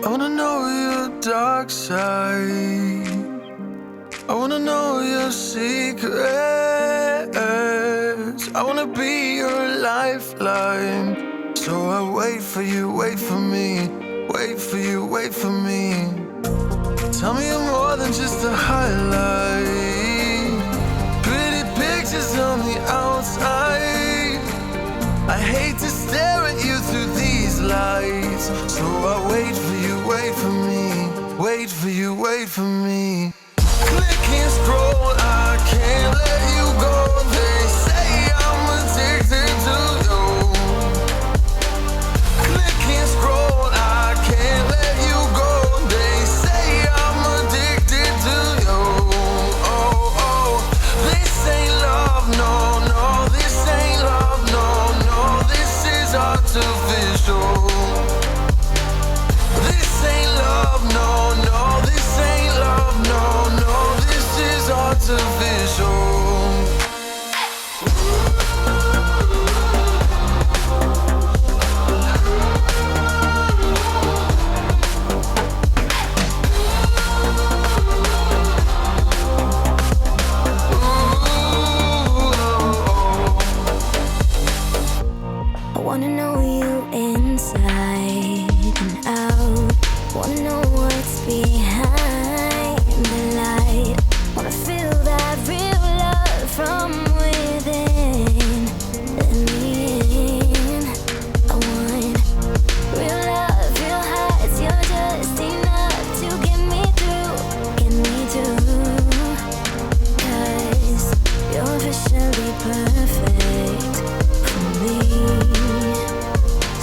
I wanna know your dark side. I wanna know your secrets. I wanna be your lifeline. So I wait for you, wait for me. Wait for you, wait for me. Tell me you're more than just a highlight. Pretty pictures on the outside. I hate to stare at you through these lights. So I wait for you, wait for me. Wait for you, wait for me. Click and scroll, I can't let you go. They say I'm addicted to you. Click and scroll, I can't let you go. They say I'm addicted to you. Oh, oh, this ain't love, no, no. This ain't love, no, no. This is artificial. This ain't love, no, no. This ain't love, no, no. This is artificial. I wanna know you inside and out. Wanna know what's behind the light. Wanna feel that real love from within. Let me in. I want real love, real hearts. You're just enough to get me through, get me through. 'Cause you're officially perfect for me.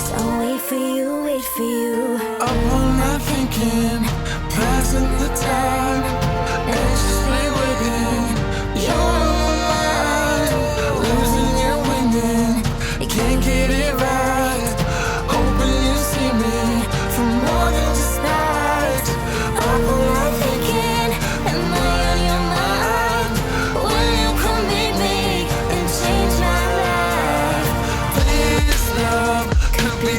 So wait for you, wait for you. Up all night thinking, passing the time, anxiously waiting. You're on my mind, losing and winning. You can't get it right. Hoping you see me for more than just nights. Up all night thinking, am I on your mind? Will you come meet me and change my life? This love could be